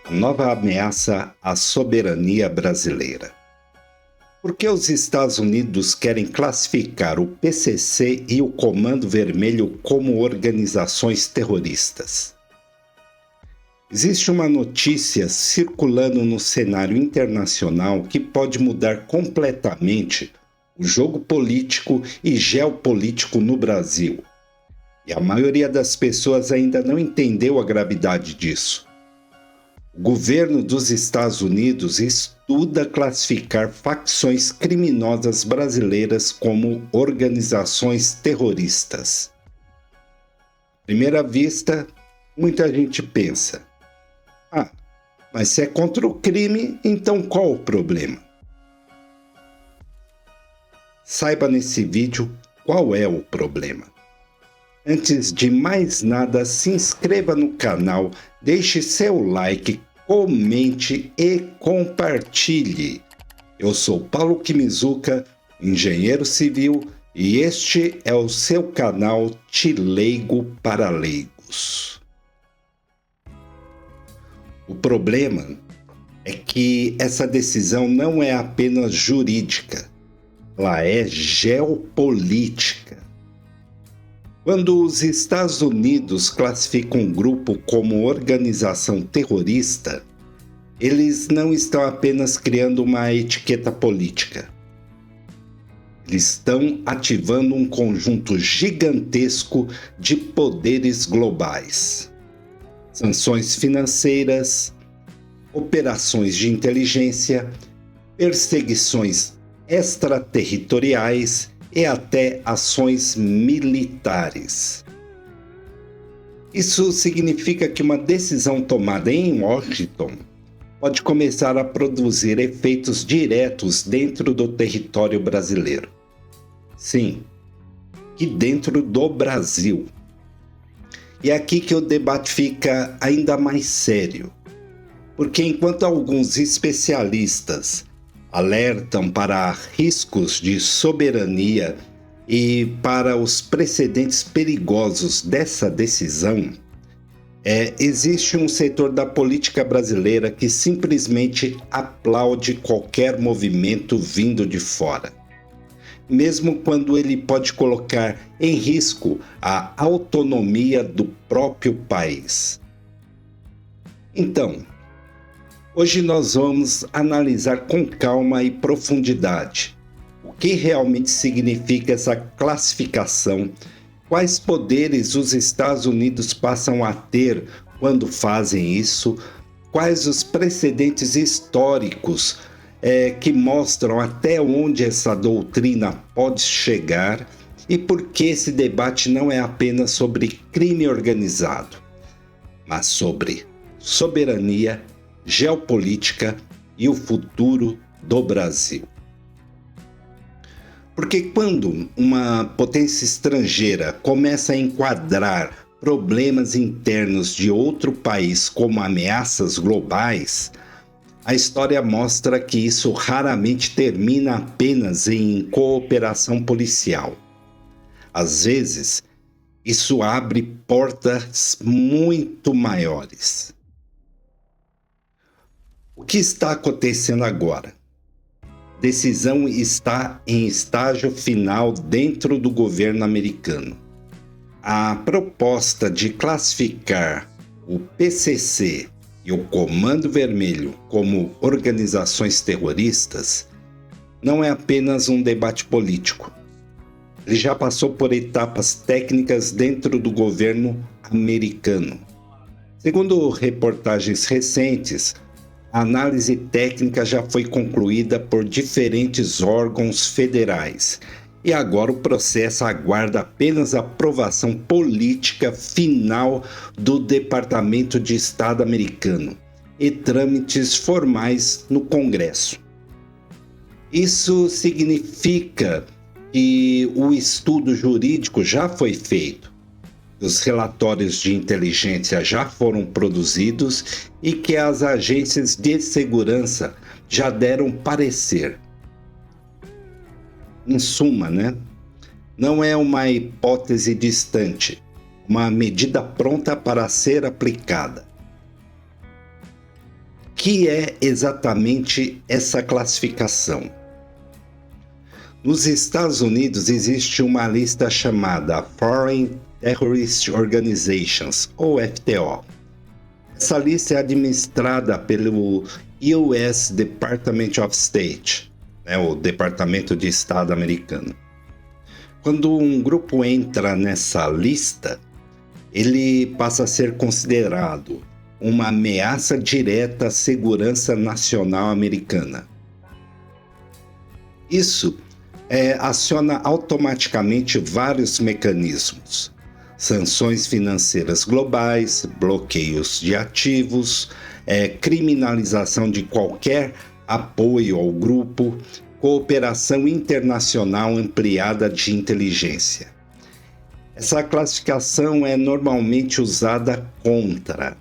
Nova ameaça à soberania brasileira. Por que os Estados Unidos querem classificar o PCC e o Comando Vermelho como organizações terroristas? Existe uma notícia circulando no cenário internacional que pode mudar completamente o jogo político e geopolítico no Brasil. E a maioria das pessoas ainda não entendeu a gravidade disso. O governo dos Estados Unidos estuda classificar facções criminosas brasileiras como organizações terroristas. À primeira vista, muita gente pensa: mas se é contra o crime, então qual o problema? Saiba nesse vídeo qual é o problema. Antes de mais nada, se inscreva no canal, deixe seu like, comente e compartilhe. Eu sou Paulo Kimizuka, engenheiro civil, e este é o seu canal De Leigo para Leigos. O problema é que essa decisão não é apenas jurídica, ela é geopolítica. Quando os Estados Unidos classificam um grupo como organização terrorista, eles não estão apenas criando uma etiqueta política. Eles estão ativando um conjunto gigantesco de poderes globais. Sanções financeiras, operações de inteligência, perseguições extraterritoriais e até ações militares. Isso significa que uma decisão tomada em Washington pode começar a produzir efeitos diretos dentro do território brasileiro. Sim, e dentro do Brasil. E é aqui que o debate fica ainda mais sério, porque enquanto alguns especialistas alertam para riscos de soberania e para os precedentes perigosos dessa decisão, existe um setor da política brasileira que simplesmente aplaude qualquer movimento vindo de fora, mesmo quando ele pode colocar em risco a autonomia do próprio país. Então, hoje nós vamos analisar com calma e profundidade o que realmente significa essa classificação, quais poderes os Estados Unidos passam a ter quando fazem isso, quais os precedentes históricos que mostram até onde essa doutrina pode chegar e por que esse debate não é apenas sobre crime organizado, mas sobre soberania, geopolítica e o futuro do Brasil. Porque quando uma potência estrangeira começa a enquadrar problemas internos de outro país como ameaças globais, a história mostra que isso raramente termina apenas em cooperação policial. Às vezes, isso abre portas muito maiores. O que está acontecendo agora? A decisão está em estágio final dentro do governo americano. A proposta de classificar o PCC e o Comando Vermelho como organizações terroristas não é apenas um debate político. Ele já passou por etapas técnicas dentro do governo americano. Segundo reportagens recentes, a análise técnica já foi concluída por diferentes órgãos federais e agora o processo aguarda apenas a aprovação política final do Departamento de Estado americano e trâmites formais no Congresso. Isso significa que o estudo jurídico já foi feito, os relatórios de inteligência já foram produzidos e que as agências de segurança já deram parecer. Em suma, não é uma hipótese distante, uma medida pronta para ser aplicada. que é exatamente essa classificação? Nos Estados Unidos existe uma lista chamada Foreign Terrorist Organizations, ou FTO. Essa lista é administrada pelo US Department of State, o Departamento de Estado americano. Quando um grupo entra nessa lista, ele passa a ser considerado uma ameaça direta à segurança nacional americana. Isso aciona automaticamente vários mecanismos: sanções financeiras globais, bloqueios de ativos, criminalização de qualquer apoio ao grupo, cooperação internacional ampliada de inteligência. Essa classificação é normalmente usada contra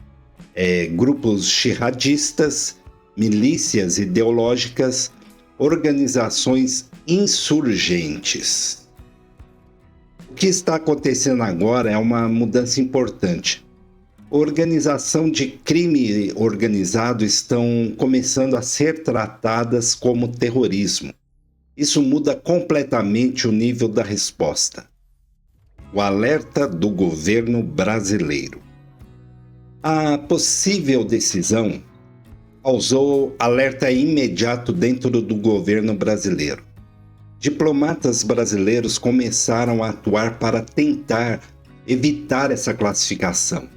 grupos jihadistas, milícias ideológicas, organizações insurgentes. O que está acontecendo agora é uma mudança importante. Organização de crime organizado estão começando a ser tratadas como terrorismo. Isso muda completamente o nível da resposta. O alerta do governo brasileiro. A possível decisão causou alerta imediato dentro do governo brasileiro. Diplomatas brasileiros começaram a atuar para tentar evitar essa classificação.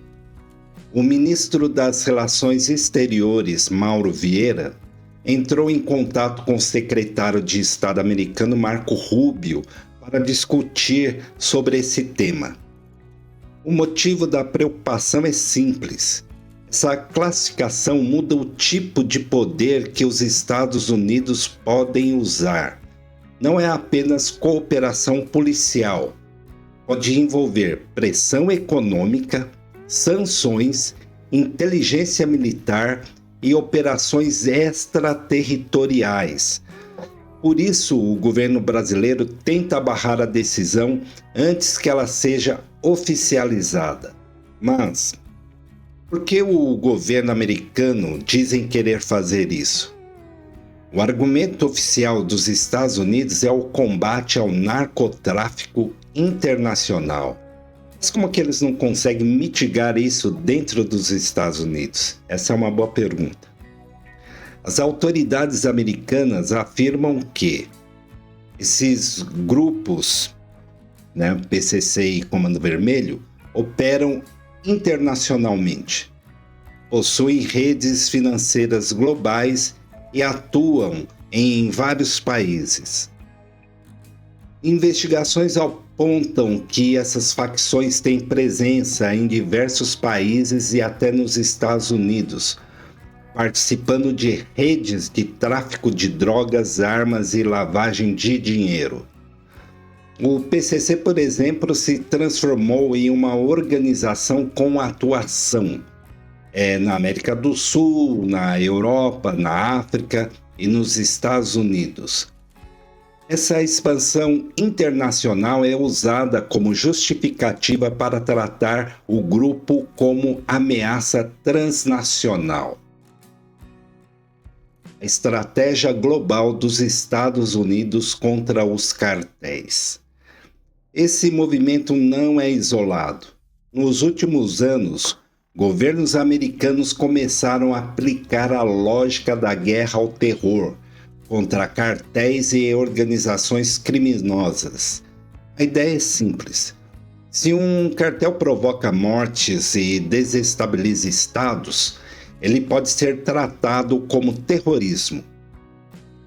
O ministro das Relações Exteriores, Mauro Vieira, entrou em contato com o secretário de Estado americano, Marco Rubio, para discutir sobre esse tema. O motivo da preocupação é simples. Essa classificação muda o tipo de poder que os Estados Unidos podem usar. Não é apenas cooperação policial. Pode envolver pressão econômica, sanções, inteligência militar e operações extraterritoriais. Por isso, o governo brasileiro tenta barrar a decisão antes que ela seja oficializada. Mas por que o governo americano dizem querer fazer isso? O argumento oficial dos Estados Unidos é o combate ao narcotráfico internacional. Mas como que eles não conseguem mitigar isso dentro dos Estados Unidos? Essa é uma boa pergunta. As autoridades americanas afirmam que esses grupos, PCC e Comando Vermelho, operam internacionalmente, possuem redes financeiras globais e atuam em vários países. Investigações apontam que essas facções têm presença em diversos países e até nos Estados Unidos, participando de redes de tráfico de drogas, armas e lavagem de dinheiro. O PCC, por exemplo, se transformou em uma organização com atuação na América do Sul, na Europa, na África e nos Estados Unidos. Essa expansão internacional é usada como justificativa para tratar o grupo como ameaça transnacional. A estratégia global dos Estados Unidos contra os cartéis. Esse movimento não é isolado. Nos últimos anos, governos americanos começaram a aplicar a lógica da guerra ao terror contra cartéis e organizações criminosas. A ideia é simples. Se um cartel provoca mortes e desestabiliza estados, ele pode ser tratado como terrorismo.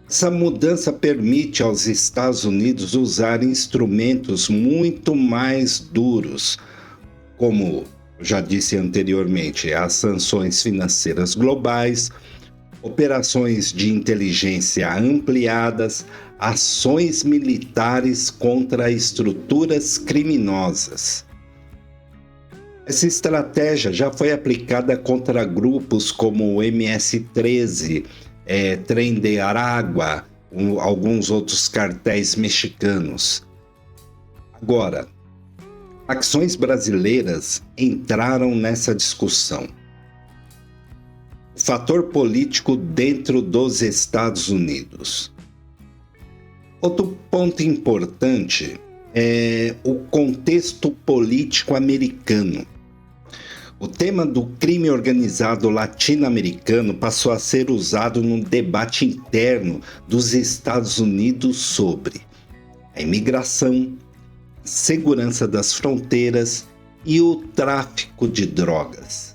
Essa mudança permite aos Estados Unidos usar instrumentos muito mais duros, como já disse anteriormente, as sanções financeiras globais, operações de inteligência ampliadas, ações militares contra estruturas criminosas. Essa estratégia já foi aplicada contra grupos como o MS-13, Tren de Aragua, alguns outros cartéis mexicanos. Agora, facções brasileiras entraram nessa discussão. O fator político dentro dos Estados Unidos. Outro ponto importante é o contexto político americano. O tema do crime organizado latino-americano passou a ser usado no debate interno dos Estados Unidos sobre a imigração, a segurança das fronteiras e o tráfico de drogas.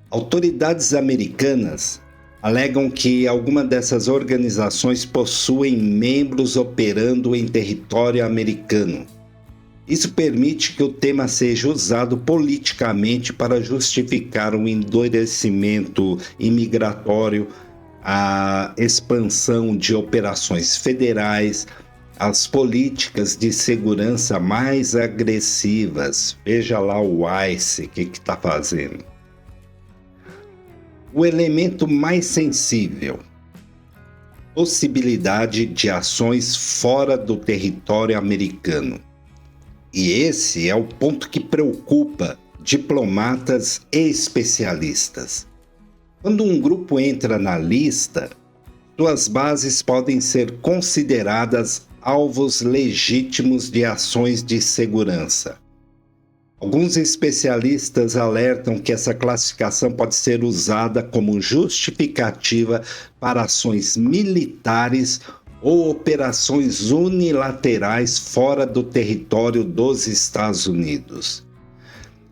Autoridades americanas alegam que algumas dessas organizações possuem membros operando em território americano. Isso permite que o tema seja usado politicamente para justificar o endurecimento imigratório, a expansão de operações federais, as políticas de segurança mais agressivas. Veja lá o ICE, o que está fazendo. O elemento mais sensível: possibilidade de ações fora do território americano. E esse é o ponto que preocupa diplomatas e especialistas. Quando um grupo entra na lista, suas bases podem ser consideradas alvos legítimos de ações de segurança. Alguns especialistas alertam que essa classificação pode ser usada como justificativa para ações militares ou operações unilaterais fora do território dos Estados Unidos.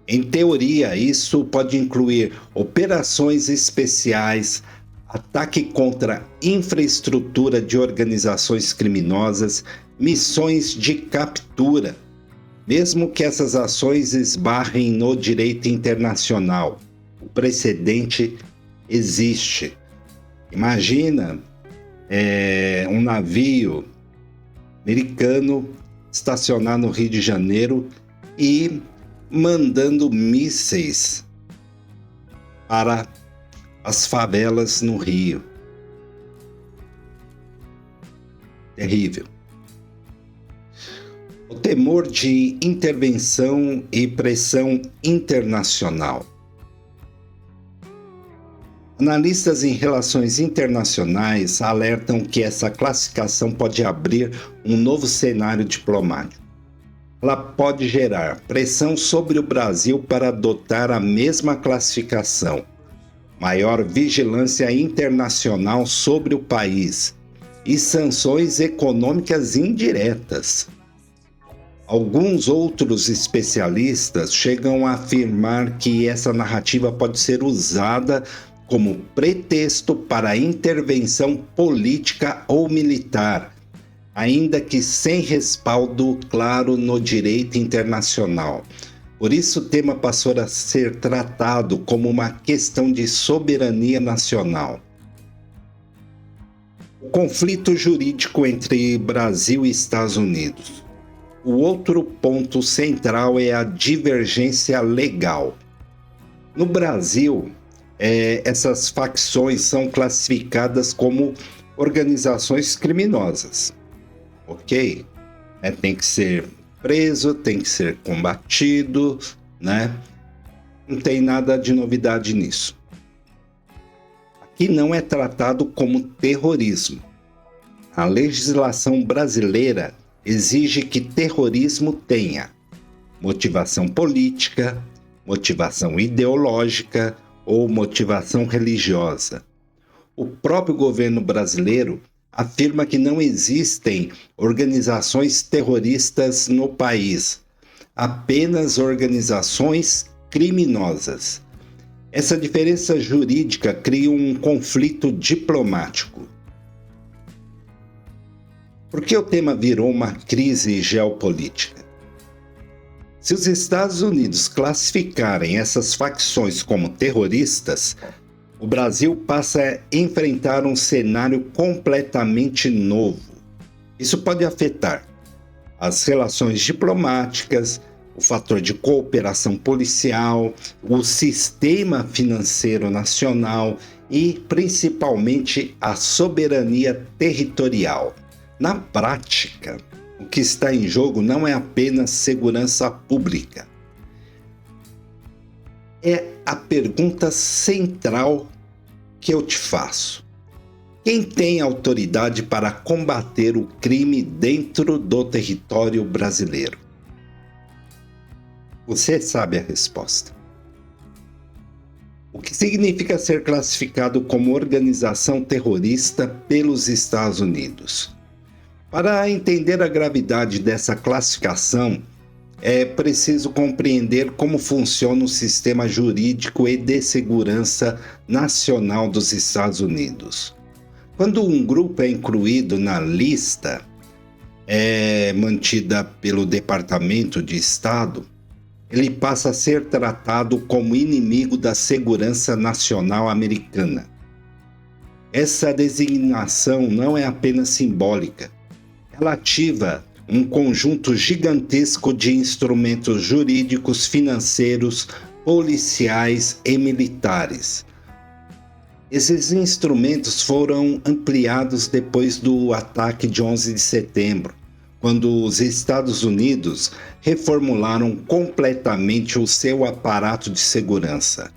Em teoria, isso pode incluir operações especiais, ataque contra infraestrutura de organizações criminosas, missões de captura, mesmo que essas ações esbarrem no direito internacional. O precedente existe. Imagina um navio americano estacionar no Rio de Janeiro e mandando mísseis para as favelas no Rio. Terrível. O temor de intervenção e pressão internacional. Analistas em relações internacionais alertam que essa classificação pode abrir um novo cenário diplomático. Ela pode gerar pressão sobre o Brasil para adotar a mesma classificação, maior vigilância internacional sobre o país e sanções econômicas indiretas. Alguns outros especialistas chegam a afirmar que essa narrativa pode ser usada como pretexto para intervenção política ou militar, ainda que sem respaldo claro no direito internacional. Por isso, o tema passou a ser tratado como uma questão de soberania nacional. O conflito jurídico entre Brasil e Estados Unidos. O outro ponto central é a divergência legal. No Brasil, essas facções são classificadas como organizações criminosas, ok? Tem que ser preso, tem que ser combatido, né? Não tem nada de novidade nisso. Aqui não é tratado como terrorismo. A legislação brasileira exige que terrorismo tenha motivação política, motivação ideológica ou motivação religiosa. O próprio governo brasileiro afirma que não existem organizações terroristas no país, apenas organizações criminosas. Essa diferença jurídica cria um conflito diplomático. Por que o tema virou uma crise geopolítica? Se os Estados Unidos classificarem essas facções como terroristas, o Brasil passa a enfrentar um cenário completamente novo. Isso pode afetar as relações diplomáticas, o fator de cooperação policial, o sistema financeiro nacional e, principalmente, a soberania territorial. Na prática, o que está em jogo não é apenas segurança pública. É a pergunta central que eu te faço. Quem tem autoridade para combater o crime dentro do território brasileiro? Você sabe a resposta. O que significa ser classificado como organização terrorista pelos Estados Unidos? Para entender a gravidade dessa classificação, é preciso compreender como funciona o sistema jurídico e de segurança nacional dos Estados Unidos. Quando um grupo é incluído na lista, mantida pelo Departamento de Estado, ele passa a ser tratado como inimigo da segurança nacional americana. Essa designação não é apenas simbólica. Ela ativa um conjunto gigantesco de instrumentos jurídicos, financeiros, policiais e militares. Esses instrumentos foram ampliados depois do ataque de 11 de setembro, quando os Estados Unidos reformularam completamente o seu aparato de segurança.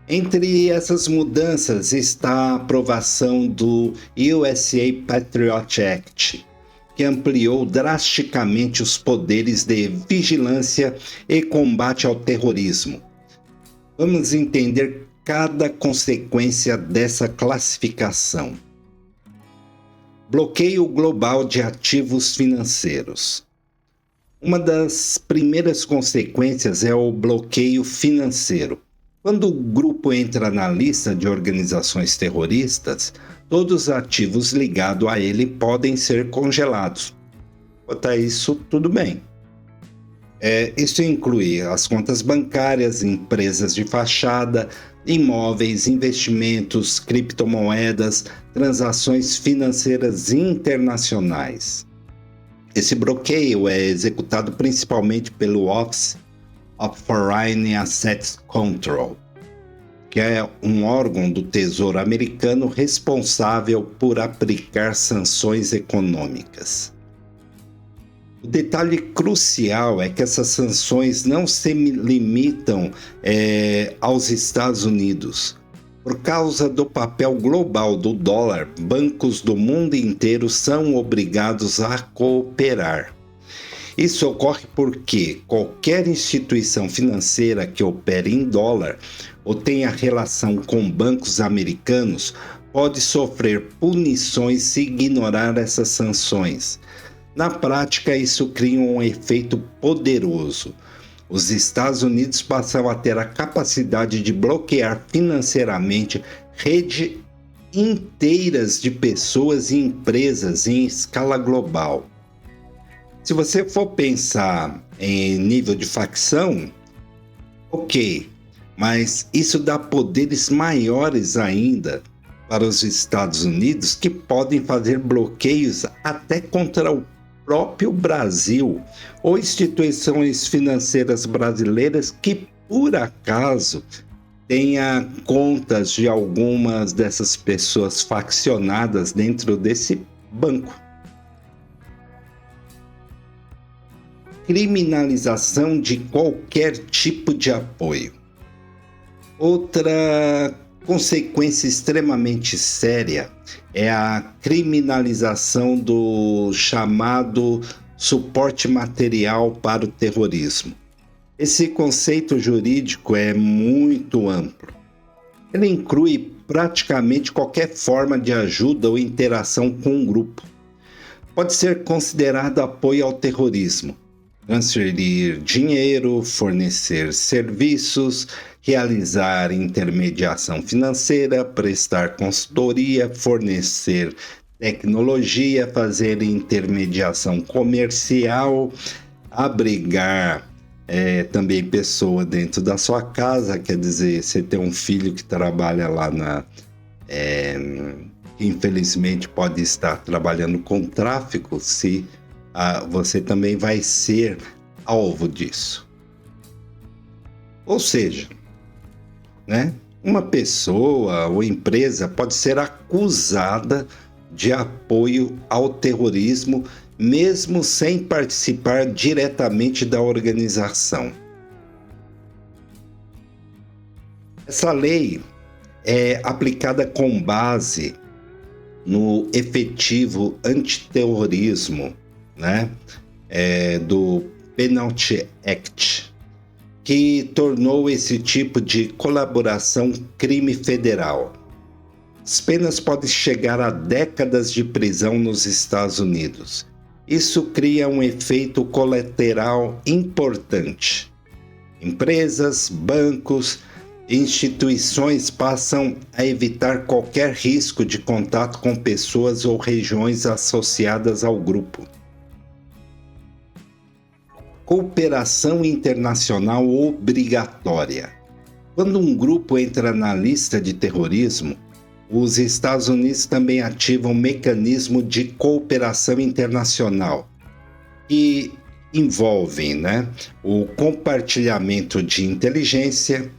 Entre essas mudanças está a aprovação do USA Patriot Act, que ampliou drasticamente os poderes de vigilância e combate ao terrorismo. Vamos entender cada consequência dessa classificação. Bloqueio global de ativos financeiros. Uma das primeiras consequências é o bloqueio financeiro. Quando o grupo entra na lista de organizações terroristas, todos os ativos ligados a ele podem ser congelados. Quanto a isso, tudo bem. Isso inclui as contas bancárias, empresas de fachada, imóveis, investimentos, criptomoedas, transações financeiras internacionais. Esse bloqueio é executado principalmente pelo Office of Foreign Assets Control, que é um órgão do Tesouro americano responsável por aplicar sanções econômicas. O detalhe crucial é que essas sanções não se limitam aos Estados Unidos. Por causa do papel global do dólar, bancos do mundo inteiro são obrigados a cooperar. Isso ocorre porque qualquer instituição financeira que opere em dólar ou tenha relação com bancos americanos pode sofrer punições se ignorar essas sanções. Na prática, isso cria um efeito poderoso. Os Estados Unidos passam a ter a capacidade de bloquear financeiramente redes inteiras de pessoas e empresas em escala global. Se você for pensar em nível de facção, ok, mas isso dá poderes maiores ainda para os Estados Unidos, que podem fazer bloqueios até contra o próprio Brasil ou instituições financeiras brasileiras que, por acaso, tenha contas de algumas dessas pessoas faccionadas dentro desse banco. Criminalização de qualquer tipo de apoio. Outra consequência extremamente séria é a criminalização do chamado suporte material para o terrorismo. Esse conceito jurídico é muito amplo. Ele inclui praticamente qualquer forma de ajuda ou interação com um grupo. Pode ser considerado apoio ao terrorismo. Transferir dinheiro, fornecer serviços, realizar intermediação financeira, prestar consultoria, fornecer tecnologia, fazer intermediação comercial, abrigar também pessoa dentro da sua casa, quer dizer, você tem um filho que trabalha lá infelizmente pode estar trabalhando com tráfico, se você também vai ser alvo disso. Ou seja, uma pessoa ou empresa pode ser acusada de apoio ao terrorismo, mesmo sem participar diretamente da organização. Essa lei é aplicada com base no efetivo antiterrorismo, né, do Penalty Act, que tornou esse tipo de colaboração crime federal. As penas podem chegar a décadas de prisão nos Estados Unidos. Isso cria um efeito colateral importante. Empresas, bancos e instituições passam a evitar qualquer risco de contato com pessoas ou regiões associadas ao grupo. Cooperação internacional obrigatória. Quando um grupo entra na lista de terrorismo, os Estados Unidos também ativam um mecanismo de cooperação internacional, que envolvem, o compartilhamento de inteligência,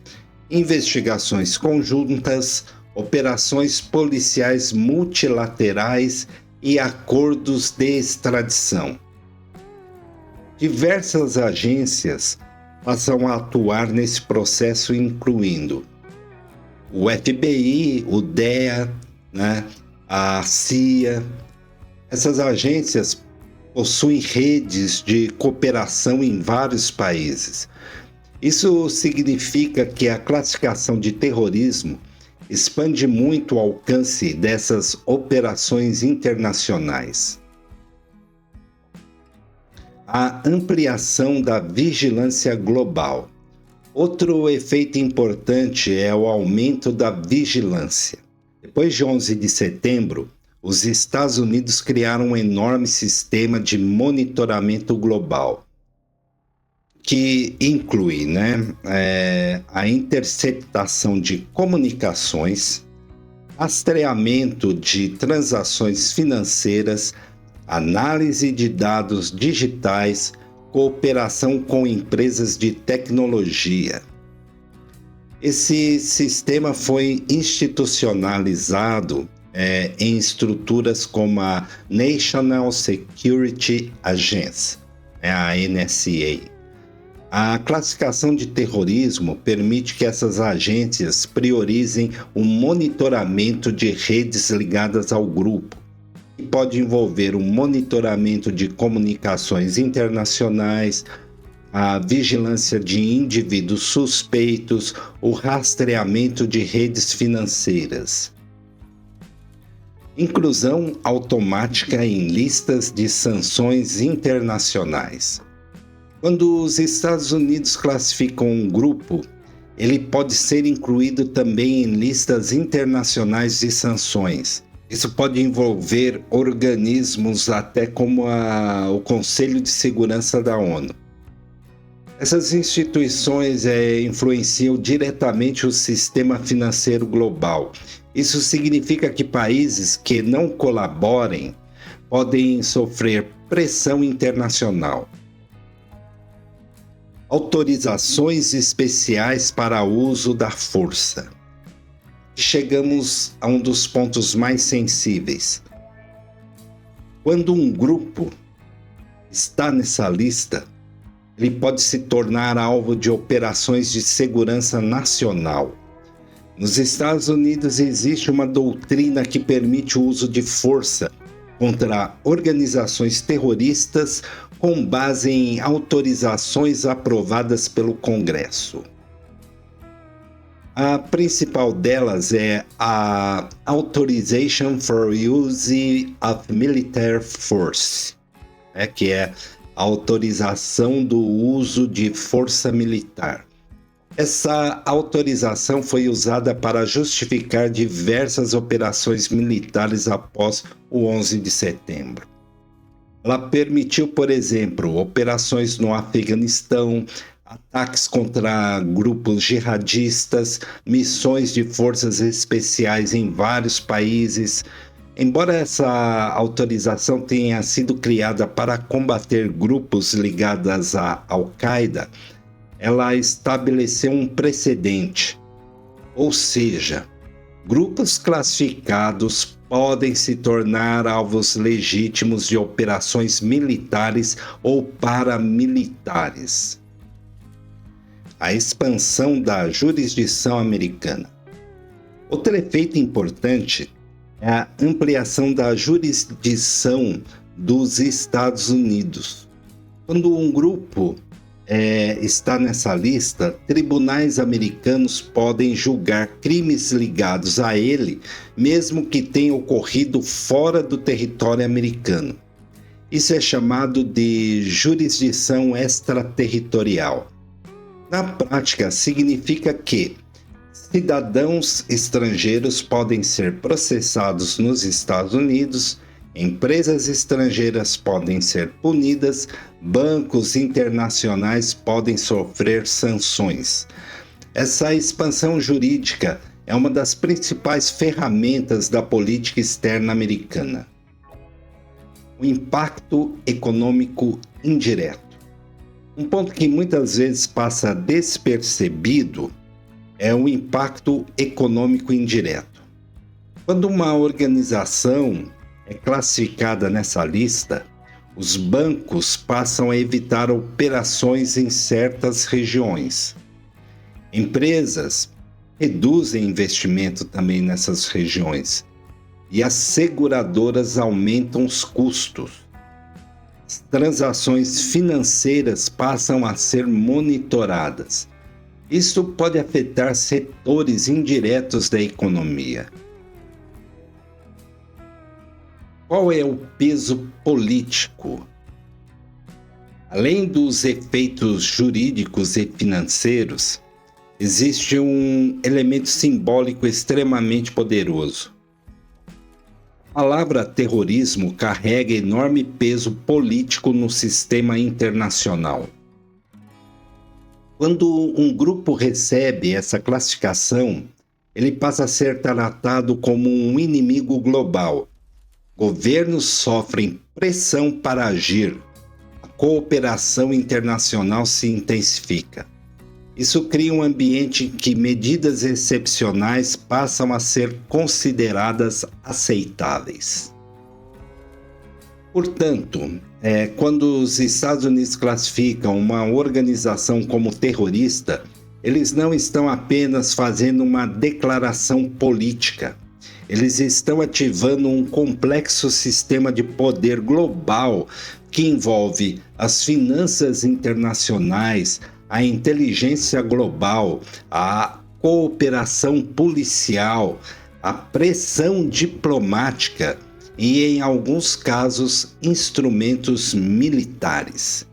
investigações conjuntas, operações policiais multilaterais e acordos de extradição. Diversas agências passam a atuar nesse processo, incluindo o FBI, o DEA, a CIA. Essas agências possuem redes de cooperação em vários países. Isso significa que a classificação de terrorismo expande muito o alcance dessas operações internacionais. A ampliação da vigilância global. Outro efeito importante é o aumento da vigilância. Depois de 11 de setembro, os Estados Unidos criaram um enorme sistema de monitoramento global, que inclui a interceptação de comunicações, rastreamento de transações financeiras, análise de dados digitais, cooperação com empresas de tecnologia. Esse sistema foi institucionalizado em estruturas como a National Security Agency, a NSA. A classificação de terrorismo permite que essas agências priorizem o monitoramento de redes ligadas ao grupo, que pode envolver o monitoramento de comunicações internacionais, a vigilância de indivíduos suspeitos, o rastreamento de redes financeiras. Inclusão automática em listas de sanções internacionais. Quando os Estados Unidos classificam um grupo, ele pode ser incluído também em listas internacionais de sanções. Isso pode envolver organismos até como o Conselho de Segurança da ONU. Essas instituições influenciam diretamente o sistema financeiro global. Isso significa que países que não colaborem podem sofrer pressão internacional. Autorizações especiais para uso da força. Chegamos a um dos pontos mais sensíveis. Quando um grupo está nessa lista, ele pode se tornar alvo de operações de segurança nacional. Nos Estados Unidos existe uma doutrina que permite o uso de força contra organizações terroristas com base em autorizações aprovadas pelo Congresso. A principal delas é a Authorization for Use of Military Force, que é a autorização do uso de força militar. Essa autorização foi usada para justificar diversas operações militares após o 11 de setembro. Ela permitiu, por exemplo, operações no Afeganistão, ataques contra grupos jihadistas, missões de forças especiais em vários países. Embora essa autorização tenha sido criada para combater grupos ligados à Al-Qaeda, ela estabeleceu um precedente, ou seja, grupos classificados podem se tornar alvos legítimos de operações militares ou paramilitares. A expansão da jurisdição americana. Outro efeito importante é a ampliação da jurisdição dos Estados Unidos. Quando um grupo está nessa lista, tribunais americanos podem julgar crimes ligados a ele, mesmo que tenha ocorrido fora do território americano. Isso é chamado de jurisdição extraterritorial. Na prática, significa que cidadãos estrangeiros podem ser processados nos Estados Unidos, empresas estrangeiras podem ser punidas, bancos internacionais podem sofrer sanções. Essa expansão jurídica é uma das principais ferramentas da política externa americana. O impacto econômico indireto. Um ponto que muitas vezes passa despercebido é o impacto econômico indireto. Quando uma organização é classificada nessa lista, os bancos passam a evitar operações em certas regiões. Empresas reduzem investimento também nessas regiões e as seguradoras aumentam os custos. As transações financeiras passam a ser monitoradas. Isso pode afetar setores indiretos da economia. Qual é o peso político? Além dos efeitos jurídicos e financeiros, existe um elemento simbólico extremamente poderoso. A palavra terrorismo carrega enorme peso político no sistema internacional. Quando um grupo recebe essa classificação, ele passa a ser tratado como um inimigo global. Governos sofrem pressão para agir. A cooperação internacional se intensifica. Isso cria um ambiente em que medidas excepcionais passam a ser consideradas aceitáveis. Portanto, quando os Estados Unidos classificam uma organização como terrorista, eles não estão apenas fazendo uma declaração política. Eles estão ativando um complexo sistema de poder global que envolve as finanças internacionais, a inteligência global, a cooperação policial, a pressão diplomática e, em alguns casos, instrumentos militares.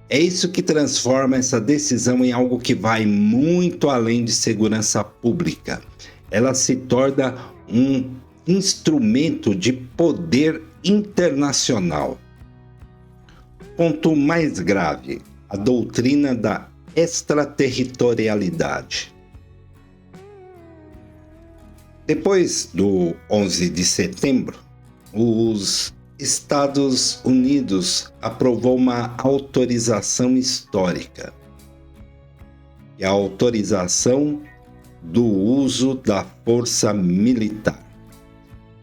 É isso que transforma essa decisão em algo que vai muito além de segurança pública. Ela se torna um instrumento de poder internacional. Ponto mais grave: a doutrina da extraterritorialidade. Depois do 11 de setembro, os Estados Unidos aprovou uma autorização histórica, e a autorização do uso da força militar.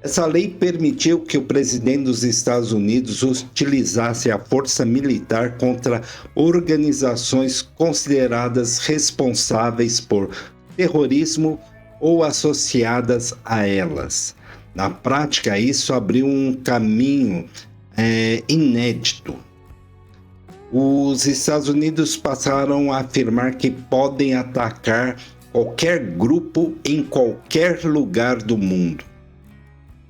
Essa lei permitiu que o presidente dos Estados Unidos utilizasse a força militar contra organizações consideradas responsáveis por terrorismo ou associadas a elas. Na prática, isso abriu um caminho inédito. Os Estados Unidos passaram a afirmar que podem atacar qualquer grupo em qualquer lugar do mundo.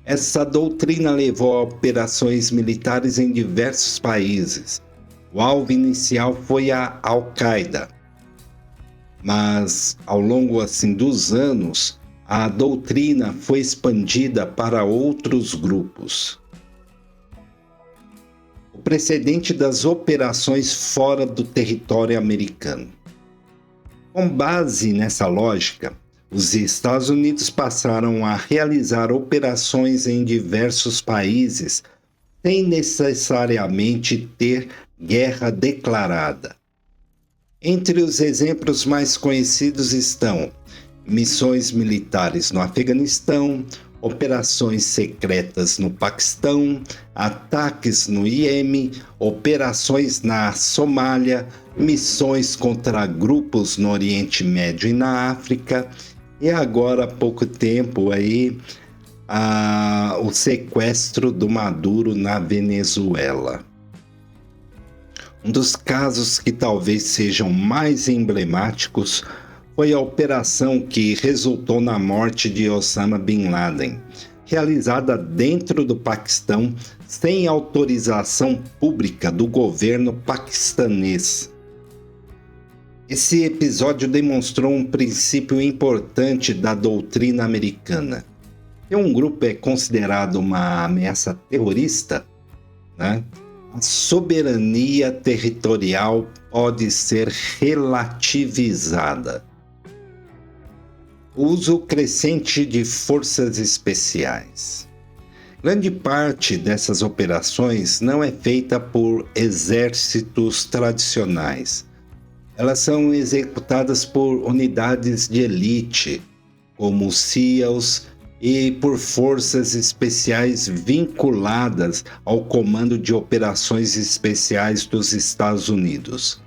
Essa doutrina levou a operações militares em diversos países. O alvo inicial foi a Al-Qaeda, mas ao longo dos anos, a doutrina foi expandida para outros grupos. O precedente das operações fora do território americano. Com base nessa lógica, os Estados Unidos passaram a realizar operações em diversos países sem necessariamente ter guerra declarada. Entre os exemplos mais conhecidos estão missões militares no Afeganistão, operações secretas no Paquistão, ataques no Iêmen, operações na Somália, missões contra grupos no Oriente Médio e na África, E agora, há pouco tempo, aí, o sequestro do Maduro na Venezuela. Um dos casos que talvez sejam mais emblemáticos foi a operação que resultou na morte de Osama Bin Laden, realizada dentro do Paquistão sem autorização pública do governo paquistanês. Esse episódio demonstrou um princípio importante da doutrina americana. Se um grupo é considerado uma ameaça terrorista, né, a soberania territorial pode ser relativizada. O uso crescente de forças especiais. Grande parte dessas operações não é feita por exércitos tradicionais. Elas são executadas por unidades de elite, como SEALs, e por forças especiais vinculadas ao Comando de Operações Especiais dos Estados Unidos.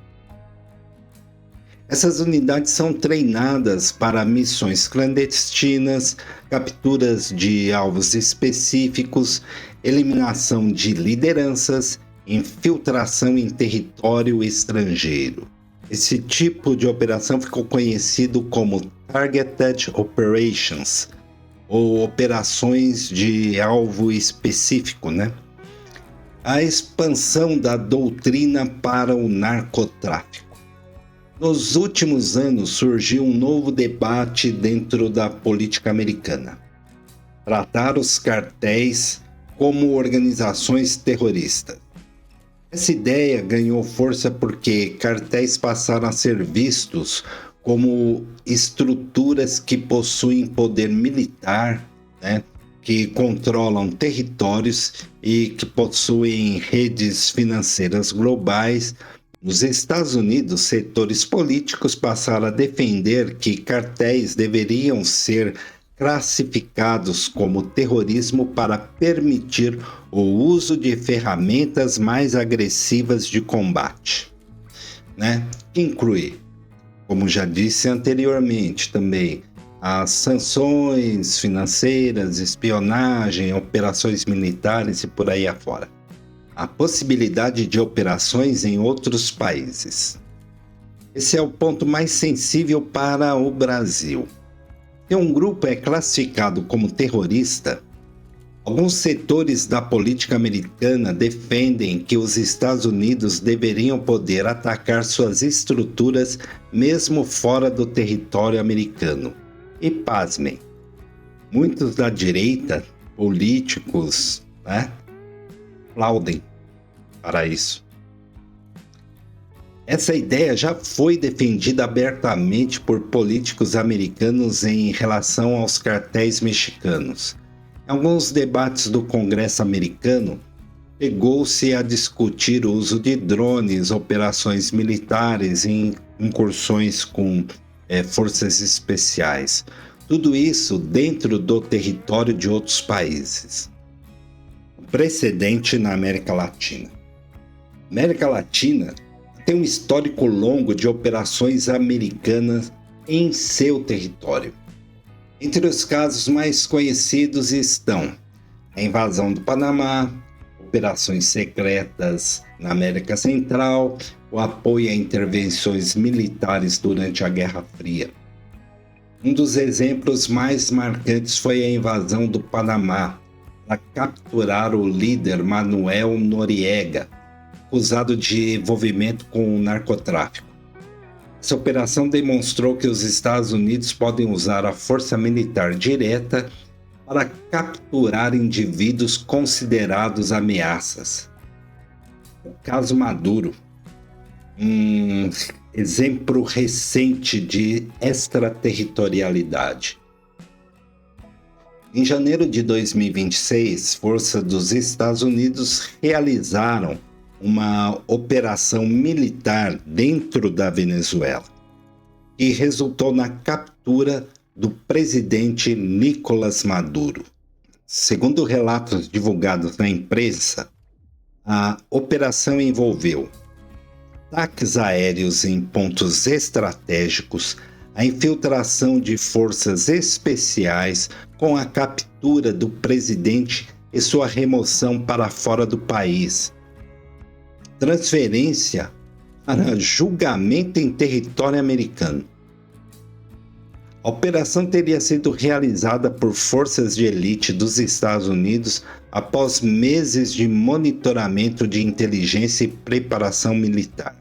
Essas unidades são treinadas para missões clandestinas, capturas de alvos específicos, eliminação de lideranças, infiltração em território estrangeiro. Esse tipo de operação ficou conhecido como Targeted Operations, ou operações de alvo específico, né? A expansão da doutrina para o narcotráfico. Nos últimos anos surgiu um novo debate dentro da política americana. Tratar os cartéis como organizações terroristas. Essa ideia ganhou força porque cartéis passaram a ser vistos como estruturas que possuem poder militar, né, que controlam territórios e que possuem redes financeiras globais. Nos Estados Unidos, setores políticos passaram a defender que cartéis deveriam ser classificados como terrorismo para permitir o uso de ferramentas mais agressivas de combate, né, que inclui, como já disse anteriormente também, as sanções financeiras, espionagem, operações militares e por aí afora. A possibilidade de operações em outros países. Esse é o ponto mais sensível para o Brasil. Se um grupo é classificado como terrorista, alguns setores da política americana defendem que os Estados Unidos deveriam poder atacar suas estruturas mesmo fora do território americano. E pasmem, muitos da direita, políticos, né, aplaudem para isso. Essa ideia já foi defendida abertamente por políticos americanos em relação aos cartéis mexicanos. Em alguns debates do Congresso americano, chegou-se a discutir o uso de drones, operações militares e incursões com forças especiais. Tudo isso dentro do território de outros países. Precedente na América Latina. América Latina tem um histórico longo de operações americanas em seu território. Entre os casos mais conhecidos estão a invasão do Panamá, operações secretas na América Central, o apoio a intervenções militares durante a Guerra Fria. Um dos exemplos mais marcantes foi a invasão do Panamá para capturar o líder Manuel Noriega, acusado de envolvimento com o narcotráfico. Essa operação demonstrou que os Estados Unidos podem usar a força militar direta para capturar indivíduos considerados ameaças. O caso Maduro, um exemplo recente de extraterritorialidade. Em janeiro de 2026, forças dos Estados Unidos realizaram uma operação militar dentro da Venezuela, que resultou na captura do presidente Nicolás Maduro. Segundo relatos divulgados na imprensa, a operação envolveu ataques aéreos em pontos estratégicos, a infiltração de forças especiais com a captura do presidente e sua remoção para fora do país, transferência para julgamento em território americano. A operação teria sido realizada por forças de elite dos Estados Unidos após meses de monitoramento de inteligência e preparação militar.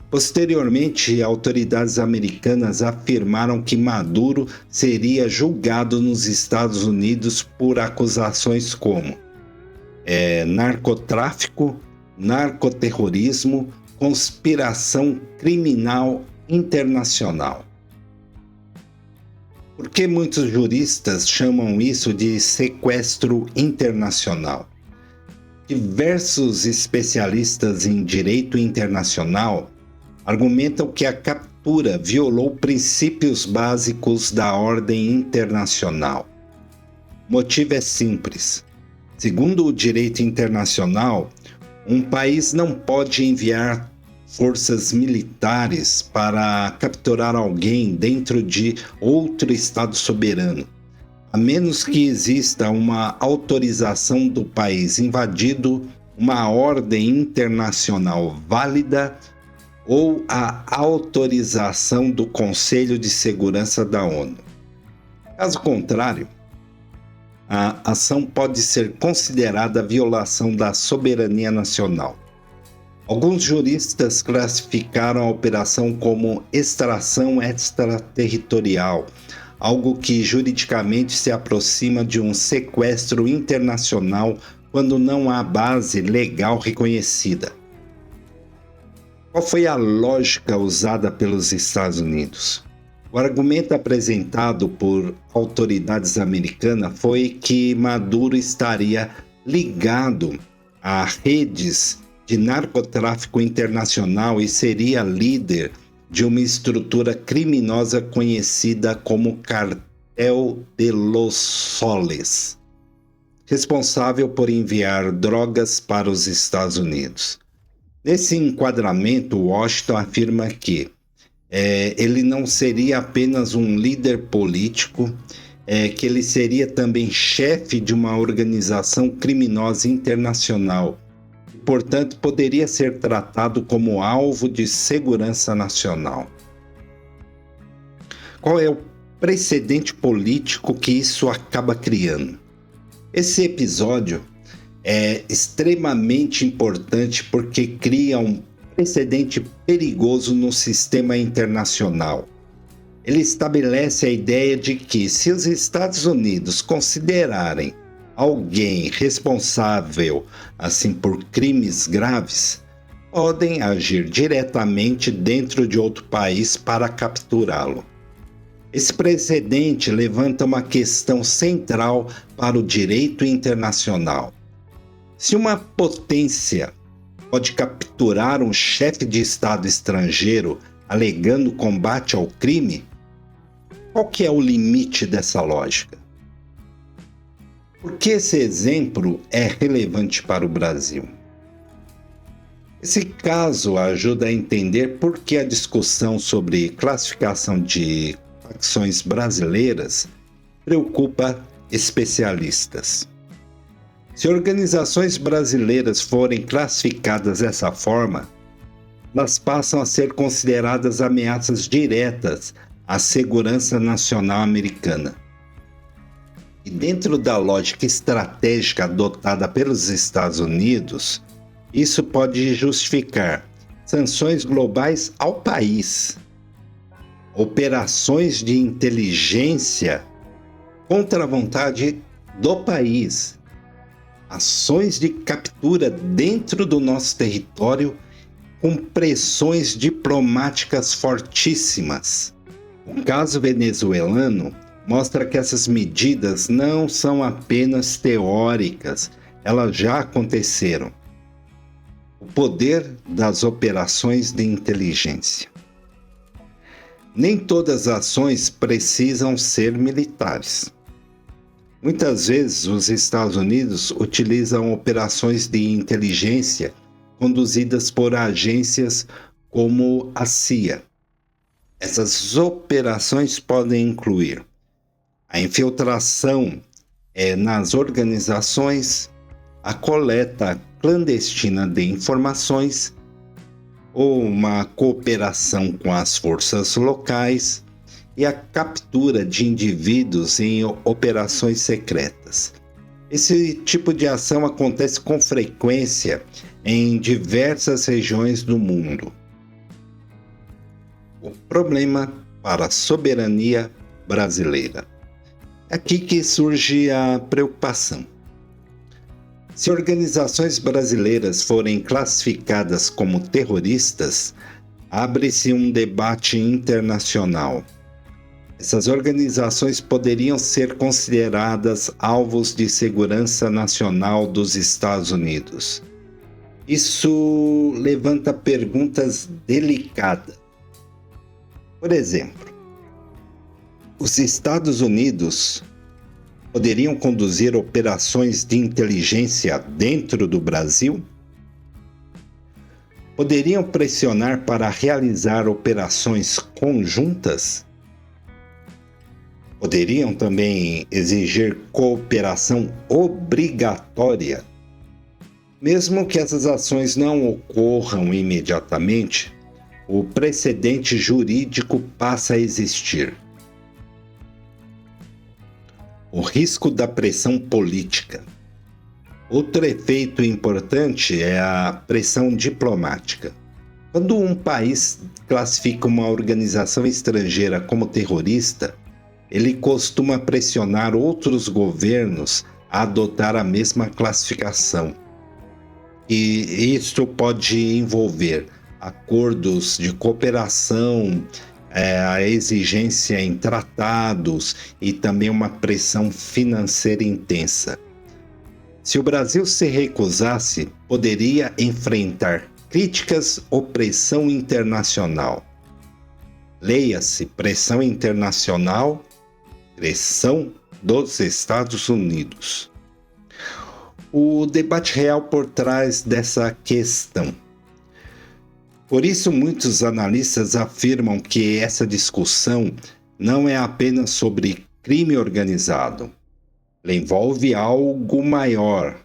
Posteriormente, autoridades americanas afirmaram que Maduro seria julgado nos Estados Unidos por acusações como narcotráfico, narcoterrorismo, conspiração criminal internacional. Por que muitos juristas chamam isso de sequestro internacional? Diversos especialistas em direito internacional argumentam que a captura violou princípios básicos da ordem internacional. O motivo é simples. Segundo o direito internacional, um país não pode enviar forças militares para capturar alguém dentro de outro Estado soberano, a menos que exista uma autorização do país invadido, uma ordem internacional válida ou a autorização do Conselho de Segurança da ONU. Caso contrário, a ação pode ser considerada violação da soberania nacional. Alguns juristas classificaram a operação como extração extraterritorial, algo que juridicamente se aproxima de um sequestro internacional quando não há base legal reconhecida. Qual foi a lógica usada pelos Estados Unidos? O argumento apresentado por autoridades americanas foi que Maduro estaria ligado a redes de narcotráfico internacional e seria líder de uma estrutura criminosa conhecida como Cartel de los Soles, responsável por enviar drogas para os Estados Unidos. Nesse enquadramento, Washington afirma que ele não seria apenas um líder político, que ele seria também chefe de uma organização criminosa internacional e, portanto, poderia ser tratado como alvo de segurança nacional. Qual é o precedente político que isso acaba criando? Esse episódio é extremamente importante porque cria um precedente perigoso no sistema internacional. Ele estabelece a ideia de que, se os Estados Unidos considerarem alguém responsável assim por crimes graves, podem agir diretamente dentro de outro país para capturá-lo. Esse precedente levanta uma questão central para o direito internacional. Se uma potência pode capturar um chefe de Estado estrangeiro alegando combate ao crime, qual que é o limite dessa lógica? Por que esse exemplo é relevante para o Brasil? Esse caso ajuda a entender por que a discussão sobre classificação de facções brasileiras preocupa especialistas. Se organizações brasileiras forem classificadas dessa forma, elas passam a ser consideradas ameaças diretas à segurança nacional americana. E dentro da lógica estratégica adotada pelos Estados Unidos, isso pode justificar sanções globais ao país, operações de inteligência contra a vontade do país, ações de captura dentro do nosso território com pressões diplomáticas fortíssimas. O caso venezuelano mostra que essas medidas não são apenas teóricas, elas já aconteceram. O poder das operações de inteligência. Nem todas as ações precisam ser militares. Muitas vezes os Estados Unidos utilizam operações de inteligência conduzidas por agências como a CIA. Essas operações podem incluir a infiltração nas organizações, a coleta clandestina de informações ou uma cooperação com as forças locais e a captura de indivíduos em operações secretas. Esse tipo de ação acontece com frequência em diversas regiões do mundo. O problema para a soberania brasileira. É aqui que surge a preocupação. Se organizações brasileiras forem classificadas como terroristas, abre-se um debate internacional. Essas organizações poderiam ser consideradas alvos de segurança nacional dos Estados Unidos. Isso levanta perguntas delicadas. Por exemplo, os Estados Unidos poderiam conduzir operações de inteligência dentro do Brasil? Poderiam pressionar para realizar operações conjuntas? Poderiam também exigir cooperação obrigatória? Mesmo que essas ações não ocorram imediatamente, o precedente jurídico passa a existir. O risco da pressão política. Outro efeito importante é a pressão diplomática. Quando um país classifica uma organização estrangeira como terrorista, ele costuma pressionar outros governos a adotar a mesma classificação. E isso pode envolver acordos de cooperação, a exigência em tratados e também uma pressão financeira intensa. Se o Brasil se recusasse, poderia enfrentar críticas ou pressão internacional. Leia-se pressão internacional, pressão dos Estados Unidos. O debate real por trás dessa questão. Por isso, muitos analistas afirmam que essa discussão não é apenas sobre crime organizado. Ela envolve algo maior.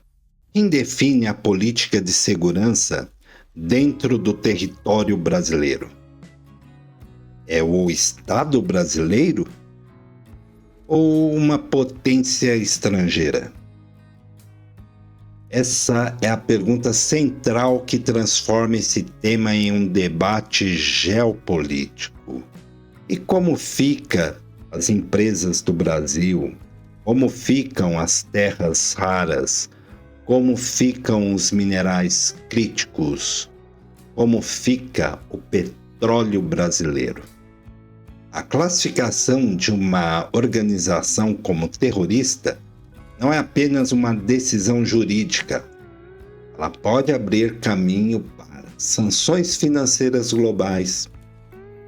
Quem define a política de segurança dentro do território brasileiro? É o Estado brasileiro ou uma potência estrangeira? Essa é a pergunta central que transforma esse tema em um debate geopolítico. E como ficam as empresas do Brasil? Como ficam as terras raras? Como ficam os minerais críticos? Como fica o petróleo brasileiro? A classificação de uma organização como terrorista não é apenas uma decisão jurídica. Ela pode abrir caminho para sanções financeiras globais,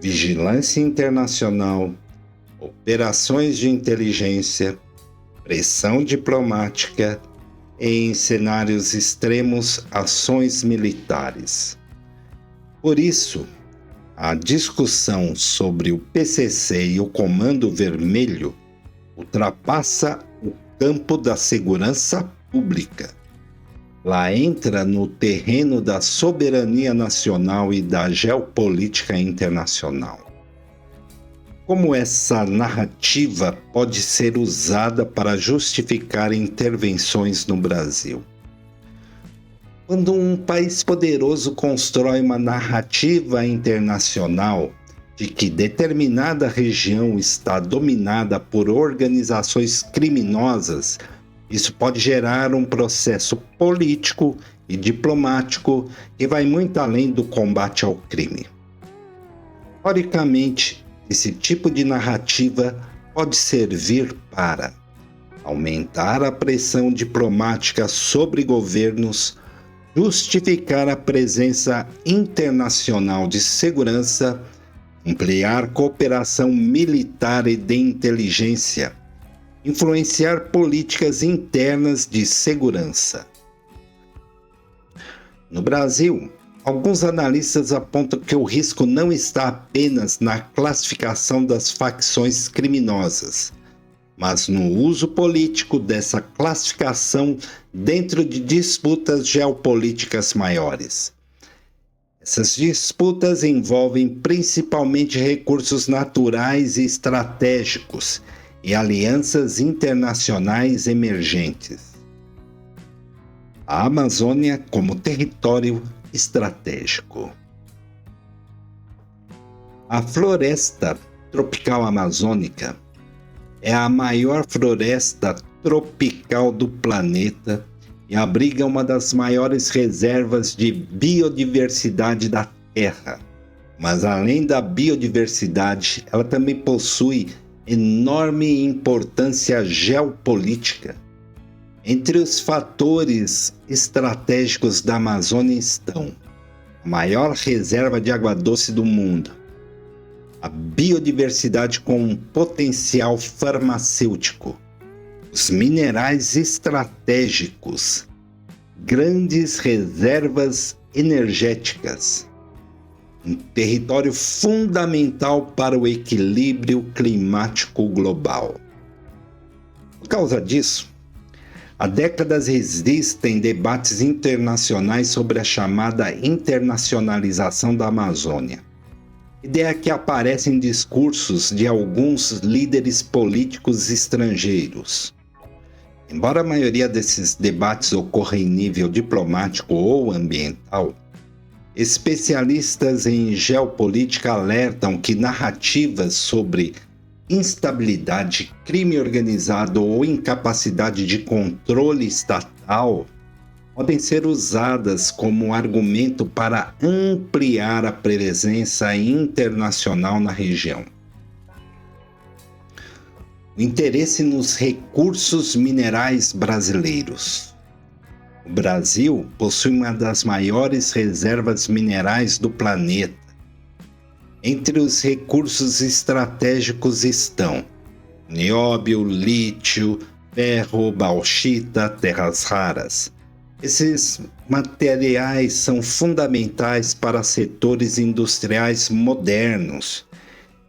vigilância internacional, operações de inteligência, pressão diplomática e, em cenários extremos, ações militares. Por isso, a discussão sobre o PCC e o Comando Vermelho ultrapassa o campo da segurança pública. Lá entra no terreno da soberania nacional e da geopolítica internacional. Como essa narrativa pode ser usada para justificar intervenções no Brasil? Quando um país poderoso constrói uma narrativa internacional de que determinada região está dominada por organizações criminosas, isso pode gerar um processo político e diplomático que vai muito além do combate ao crime. Teoricamente, esse tipo de narrativa pode servir para aumentar a pressão diplomática sobre governos, justificar a presença internacional de segurança, ampliar cooperação militar e de inteligência, influenciar políticas internas de segurança. No Brasil, Alguns analistas apontam que o risco não está apenas na classificação das facções criminosas, mas no uso político dessa classificação dentro de disputas geopolíticas maiores. Essas disputas envolvem principalmente recursos naturais e estratégicos e alianças internacionais emergentes. A Amazônia como território estratégico. A floresta tropical amazônica é a maior floresta tropical do planeta e abriga uma das maiores reservas de biodiversidade da Terra. Mas além da biodiversidade, ela também possui enorme importância geopolítica. Entre os fatores estratégicos da Amazônia estão a maior reserva de água doce do mundo, a biodiversidade com potencial farmacêutico, os minerais estratégicos, grandes reservas energéticas, um território fundamental para o equilíbrio climático global. Por causa disso, há décadas existem debates internacionais sobre a chamada internacionalização da Amazônia. Ideia que aparece em discursos de alguns líderes políticos estrangeiros. Embora a maioria desses debates ocorra em nível diplomático ou ambiental, especialistas em geopolítica alertam que narrativas sobre instabilidade, crime organizado ou incapacidade de controle estatal podem ser usadas como argumento para ampliar a presença internacional na região. O interesse nos recursos minerais brasileiros. O Brasil possui uma das maiores reservas minerais do planeta. Entre os recursos estratégicos estão nióbio, lítio, ferro, bauxita, terras raras. Esses materiais são fundamentais para setores industriais modernos,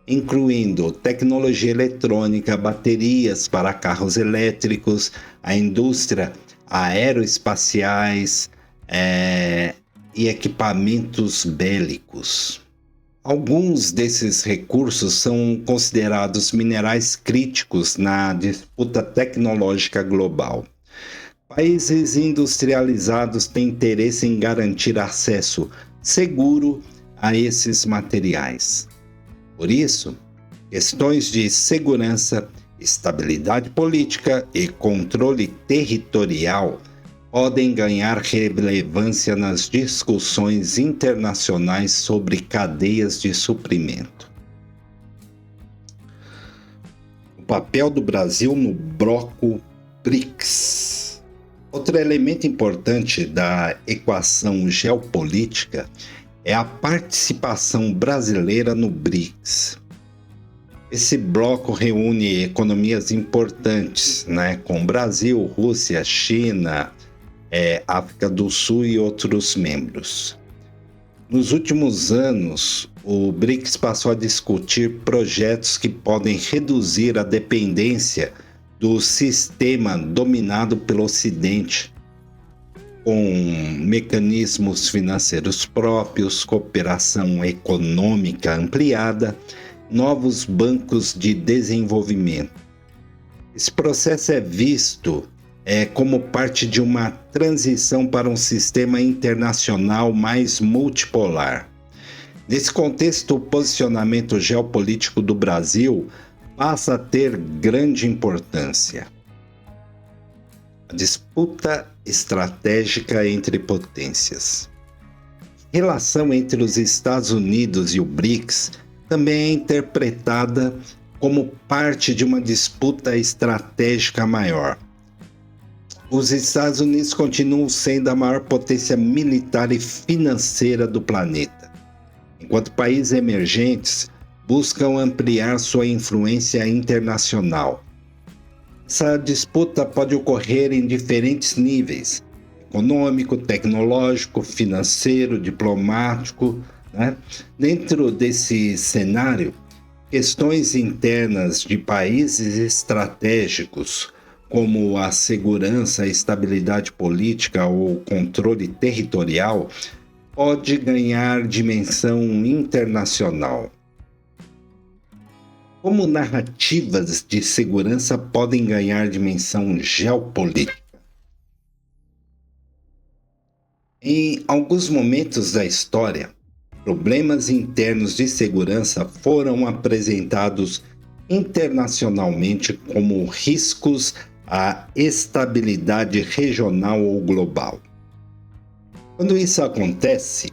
incluindo tecnologia eletrônica, baterias para carros elétricos, a indústria aeroespaciais e equipamentos bélicos. Alguns desses recursos são considerados minerais críticos na disputa tecnológica global. Países industrializados têm interesse em garantir acesso seguro a esses materiais. Por isso, questões de segurança, estabilidade política e controle territorial podem ganhar relevância nas discussões internacionais sobre cadeias de suprimento. O papel do Brasil no bloco BRICS. Outro elemento importante da equação geopolítica é a participação brasileira no BRICS. Esse bloco reúne economias importantes, com Brasil, Rússia, China, África do Sul e outros membros. Nos últimos anos, o BRICS passou a discutir projetos que podem reduzir a dependência do sistema dominado pelo Ocidente, com mecanismos financeiros próprios, cooperação econômica ampliada, novos bancos de desenvolvimento. Esse processo é visto como parte de uma transição para um sistema internacional mais multipolar. Nesse contexto, o posicionamento geopolítico do Brasil passa a ter grande importância. A disputa estratégica entre potências. A relação entre os Estados Unidos e o BRICS também é interpretada como parte de uma disputa estratégica maior. Os Estados Unidos continuam sendo a maior potência militar e financeira do planeta, enquanto países emergentes buscam ampliar sua influência internacional. Essa disputa pode ocorrer em diferentes níveis, econômico, tecnológico, financeiro, diplomático, né? Dentro desse cenário, questões internas de países estratégicos, como a segurança, a estabilidade política ou controle territorial, pode ganhar dimensão internacional. Como narrativas de segurança podem ganhar dimensão geopolítica? Em alguns momentos da história, problemas internos de segurança foram apresentados internacionalmente como riscos à estabilidade regional ou global. Quando isso acontece,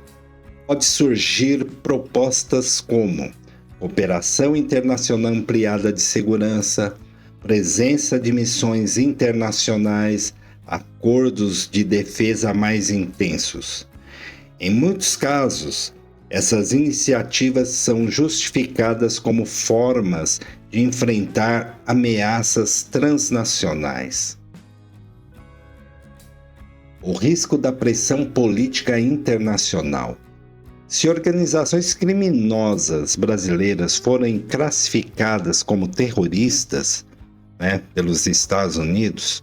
pode surgir propostas como cooperação internacional ampliada de segurança, presença de missões internacionais, acordos de defesa mais intensos. Em muitos casos, essas iniciativas são justificadas como formas de enfrentar ameaças transnacionais. O risco da pressão política internacional. Se organizações criminosas brasileiras forem classificadas como terroristas, pelos Estados Unidos,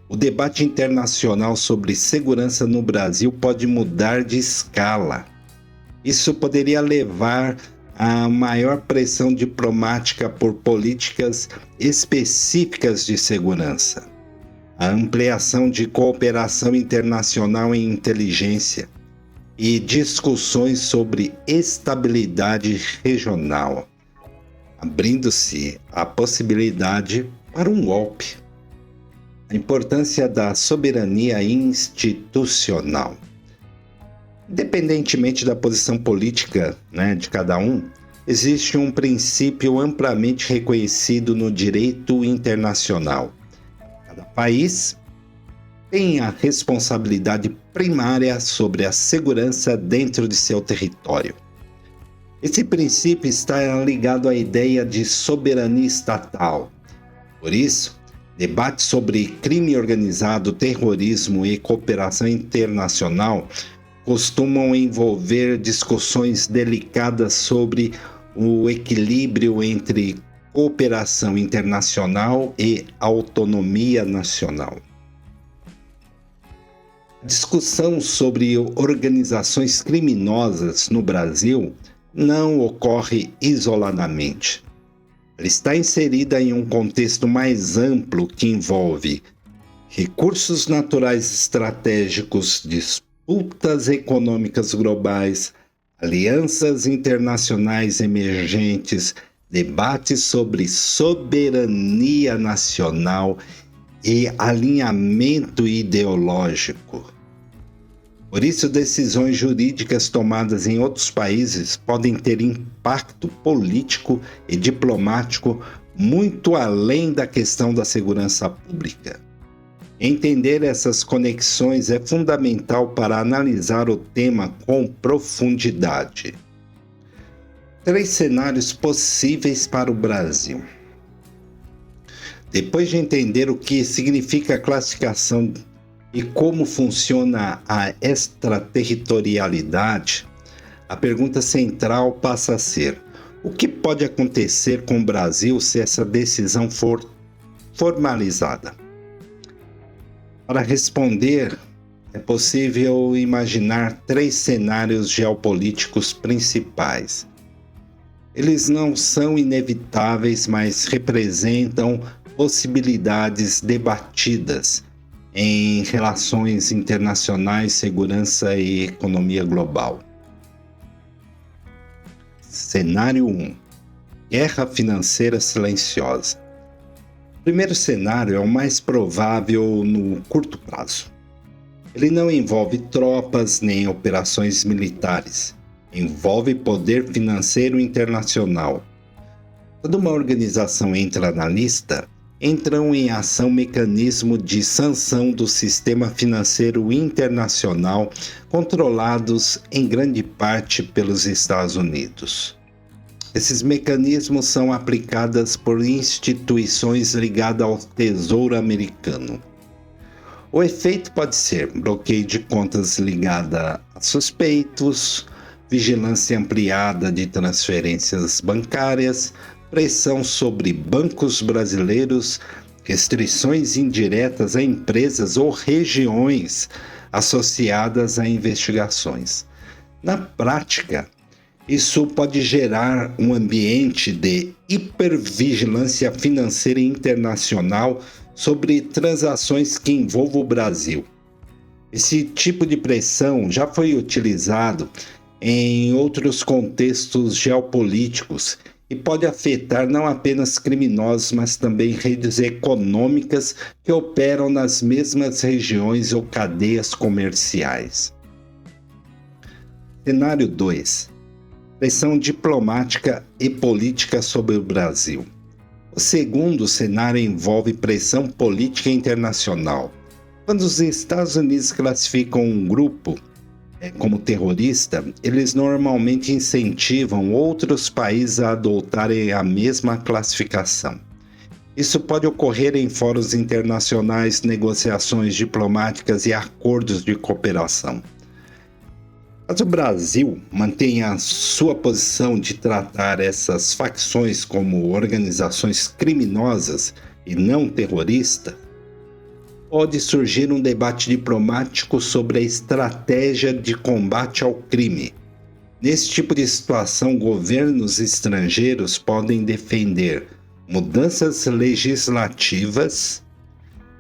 o debate internacional sobre segurança no Brasil pode mudar de escala. Isso poderia levar a maior pressão diplomática por políticas específicas de segurança, a ampliação de cooperação internacional em inteligência e discussões sobre estabilidade regional, abrindo-se a possibilidade para um golpe. A importância da soberania institucional. Independentemente da posição política de cada um, existe um princípio amplamente reconhecido no direito internacional. Cada país tem a responsabilidade primária sobre a segurança dentro de seu território. Esse princípio está ligado à ideia de soberania estatal. Por isso, debates sobre crime organizado, terrorismo e cooperação internacional costumam envolver discussões delicadas sobre o equilíbrio entre cooperação internacional e autonomia nacional. A discussão sobre organizações criminosas no Brasil não ocorre isoladamente. Ela está inserida em um contexto mais amplo que envolve recursos naturais estratégicos, disputas econômicas globais, alianças internacionais emergentes, debates sobre soberania nacional e alinhamento ideológico. Por isso, decisões jurídicas tomadas em outros países podem ter impacto político e diplomático muito além da questão da segurança pública. Entender essas conexões é fundamental para analisar o tema com profundidade. 3 cenários possíveis para o Brasil. Depois de entender o que significa a classificação e como funciona a extraterritorialidade, a pergunta central passa a ser: o que pode acontecer com o Brasil se essa decisão for formalizada? Para responder, é possível imaginar 3 cenários geopolíticos principais. Eles não são inevitáveis, mas representam possibilidades debatidas em relações internacionais, segurança e economia global. Cenário 1. Guerra financeira silenciosa. O primeiro cenário é o mais provável no curto prazo. Ele não envolve tropas nem operações militares. Envolve poder financeiro internacional. Quando uma organização entra na lista, entram em ação mecanismos de sanção do sistema financeiro internacional, controlados em grande parte pelos Estados Unidos. Esses mecanismos são aplicados por instituições ligadas ao Tesouro Americano. O efeito pode ser bloqueio de contas ligada a suspeitos, vigilância ampliada de transferências bancárias, pressão sobre bancos brasileiros, restrições indiretas a empresas ou regiões associadas a investigações. Na prática, isso pode gerar um ambiente de hipervigilância financeira internacional sobre transações que envolvam o Brasil. Esse tipo de pressão já foi utilizado em outros contextos geopolíticos e pode afetar não apenas criminosos, mas também redes econômicas que operam nas mesmas regiões ou cadeias comerciais. Cenário 2. Pressão diplomática e política sobre o Brasil. O segundo cenário envolve pressão política internacional. Quando os Estados Unidos classificam um grupo como terrorista, eles normalmente incentivam outros países a adotarem a mesma classificação. Isso pode ocorrer em fóruns internacionais, negociações diplomáticas e acordos de cooperação. Caso o Brasil mantenha a sua posição de tratar essas facções como organizações criminosas e não terroristas, pode surgir um debate diplomático sobre a estratégia de combate ao crime. Nesse tipo de situação, governos estrangeiros podem defender mudanças legislativas,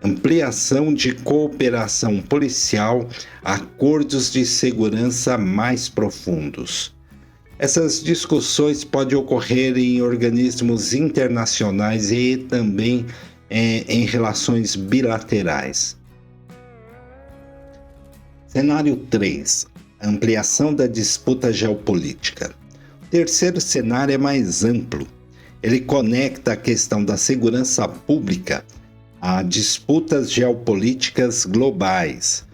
ampliação de cooperação policial, acordos de segurança mais profundos. Essas discussões podem ocorrer em organismos internacionais e também em relações bilaterais. Cenário 3. Ampliação da disputa geopolítica. O terceiro cenário é mais amplo. Ele conecta a questão da segurança pública a disputas geopolíticas globais.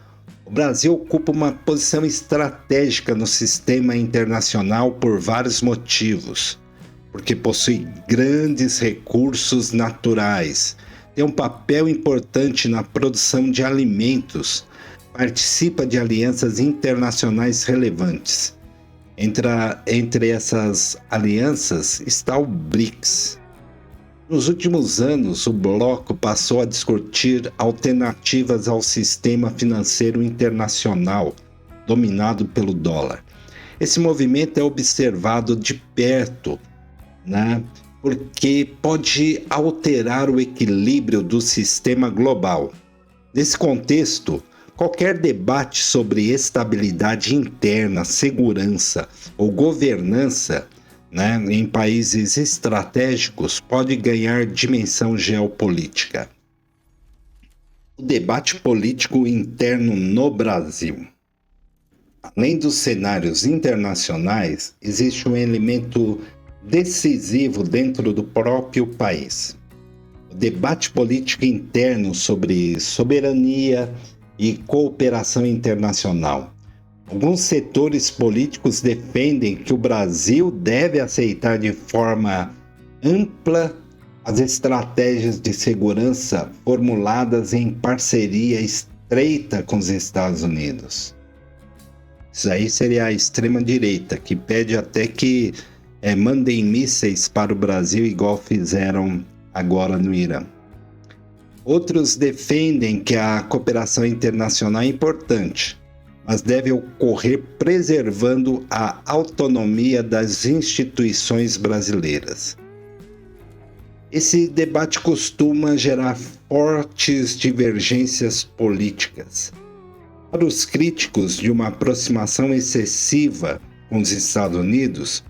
O Brasil ocupa uma posição estratégica no sistema internacional por vários motivos. Porque possui grandes recursos naturais, tem um papel importante na produção de alimentos, participa de alianças internacionais relevantes. Entre essas alianças está o BRICS. Nos últimos anos, o bloco passou a discutir alternativas ao sistema financeiro internacional, dominado pelo dólar. Esse movimento é observado de perto, porque pode alterar o equilíbrio do sistema global. Nesse contexto, qualquer debate sobre estabilidade interna, segurança ou governança em países estratégicos pode ganhar dimensão geopolítica. O debate político interno no Brasil. Além dos cenários internacionais, existe um elemento decisivo dentro do próprio país. O debate político interno sobre soberania e cooperação internacional. Alguns setores políticos defendem que o Brasil deve aceitar de forma ampla as estratégias de segurança formuladas em parceria estreita com os Estados Unidos. Isso aí seria a extrema-direita, que pede até que mandem mísseis para o Brasil, igual fizeram agora no Irã. Outros defendem que a cooperação internacional é importante, mas deve ocorrer preservando a autonomia das instituições brasileiras. Esse debate costuma gerar fortes divergências políticas. Para os críticos de uma aproximação excessiva com os Estados Unidos,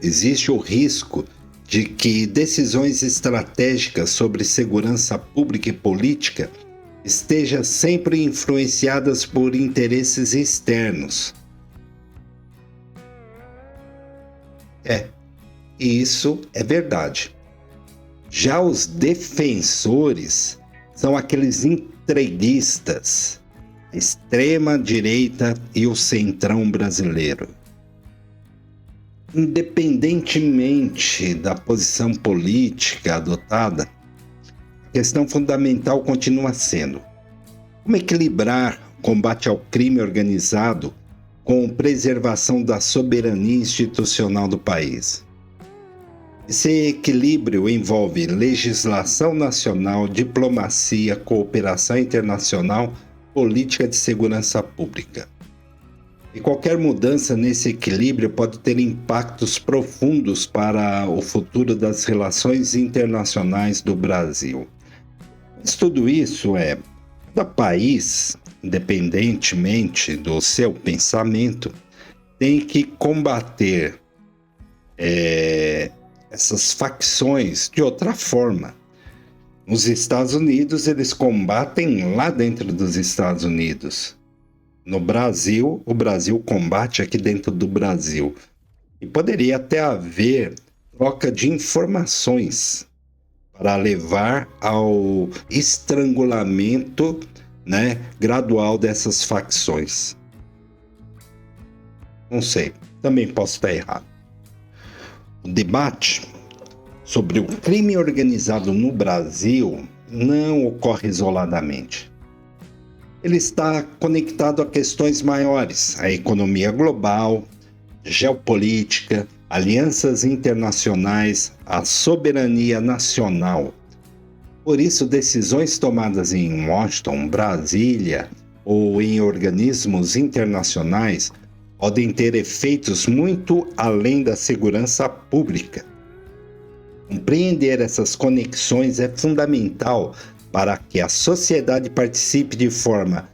existe o risco de que decisões estratégicas sobre segurança pública e política estejam sempre influenciadas por interesses externos. E isso é verdade. Já os defensores são aqueles entreguistas, a extrema-direita e o centrão brasileiro. Independentemente da posição política adotada, a questão fundamental continua sendo: Como equilibrar o combate ao crime organizado com preservação da soberania institucional do país? Esse equilíbrio envolve legislação nacional, diplomacia, cooperação internacional, política de segurança pública. E qualquer mudança nesse equilíbrio pode ter impactos profundos para o futuro das relações internacionais do Brasil. Mas tudo isso cada país, independentemente do seu pensamento, tem que combater essas facções de outra forma. Nos Estados Unidos, eles combatem lá dentro dos Estados Unidos. No Brasil, o Brasil combate aqui dentro do Brasil. E poderia até haver troca de informações para levar ao estrangulamento, gradual dessas facções. Não sei, também posso estar errado. O debate sobre o crime organizado no Brasil não ocorre isoladamente. Ele está conectado a questões maiores, a economia global, geopolítica, alianças internacionais, a soberania nacional. Por isso, decisões tomadas em Washington, Brasília ou em organismos internacionais podem ter efeitos muito além da segurança pública. Compreender essas conexões é fundamental para que a sociedade participe de forma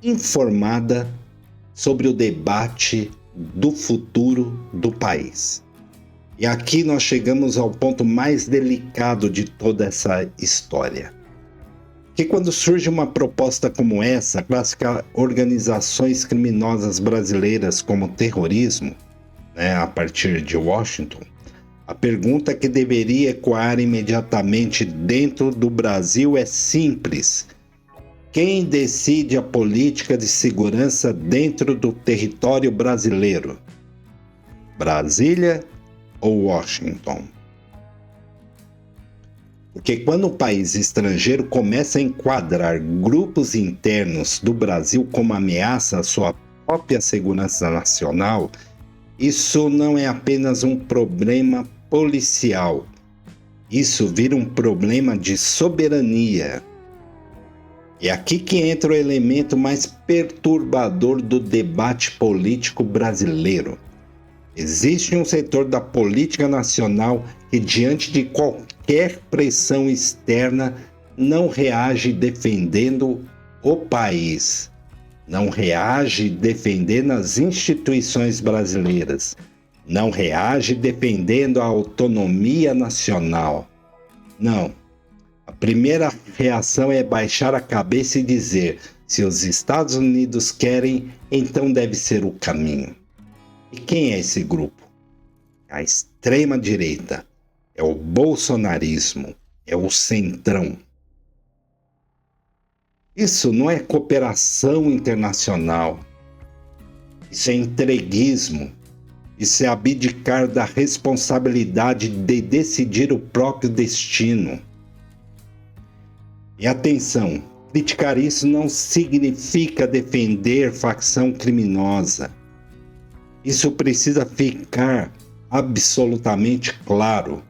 informada sobre o debate do futuro do país. E aqui nós chegamos ao ponto mais delicado de toda essa história. Que quando surge uma proposta como essa, classificar organizações criminosas brasileiras como terrorismo, a partir de Washington, a pergunta que deveria ecoar imediatamente dentro do Brasil é simples: quem decide a política de segurança dentro do território brasileiro? Brasília ou Washington? Porque quando um país estrangeiro começa a enquadrar grupos internos do Brasil como ameaça à sua própria segurança nacional, isso não é apenas um problema policial. Isso vira um problema de soberania. É aqui que entra o elemento mais perturbador do debate político brasileiro. Existe um setor da política nacional que, diante de qualquer pressão externa, não reage defendendo o país, não reage defendendo as instituições brasileiras, não reage defendendo a autonomia nacional. Não. A primeira reação é baixar a cabeça e dizer: se os Estados Unidos querem, então deve ser o caminho. E quem é esse grupo? A extrema-direita, é o bolsonarismo, é o centrão. Isso não é cooperação internacional, isso é entreguismo, isso é abdicar da responsabilidade de decidir o próprio destino. E atenção, criticar isso não significa defender facção criminosa. Isso precisa ficar absolutamente claro.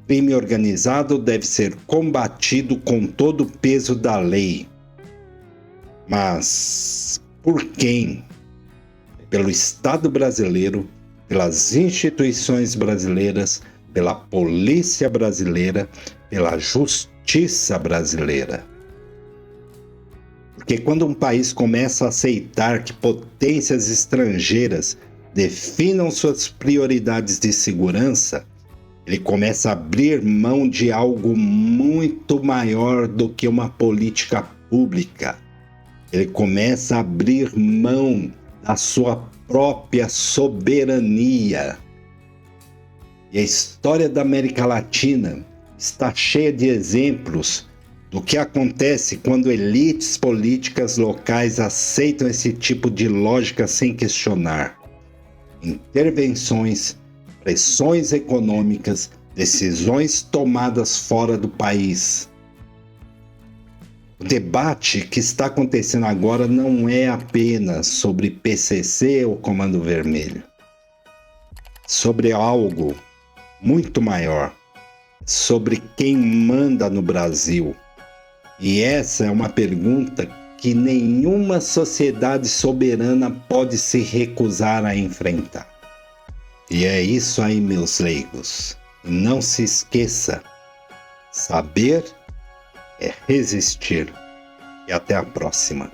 Crime organizado deve ser combatido com todo o peso da lei. Mas por quem? Pelo Estado brasileiro, pelas instituições brasileiras, pela polícia brasileira, pela justiça brasileira. Porque quando um país começa a aceitar que potências estrangeiras definam suas prioridades de segurança, ele começa a abrir mão de algo muito maior do que uma política pública. Ele começa a abrir mão da sua própria soberania. E a história da América Latina está cheia de exemplos do que acontece quando elites políticas locais aceitam esse tipo de lógica sem questionar. Intervenções, pressões econômicas, decisões tomadas fora do país. O debate que está acontecendo agora não é apenas sobre PCC ou Comando Vermelho. Sobre algo muito maior. Sobre quem manda no Brasil. E essa é uma pergunta que nenhuma sociedade soberana pode se recusar a enfrentar. E é isso aí, meus leigos. E não se esqueça, saber é resistir. E até a próxima.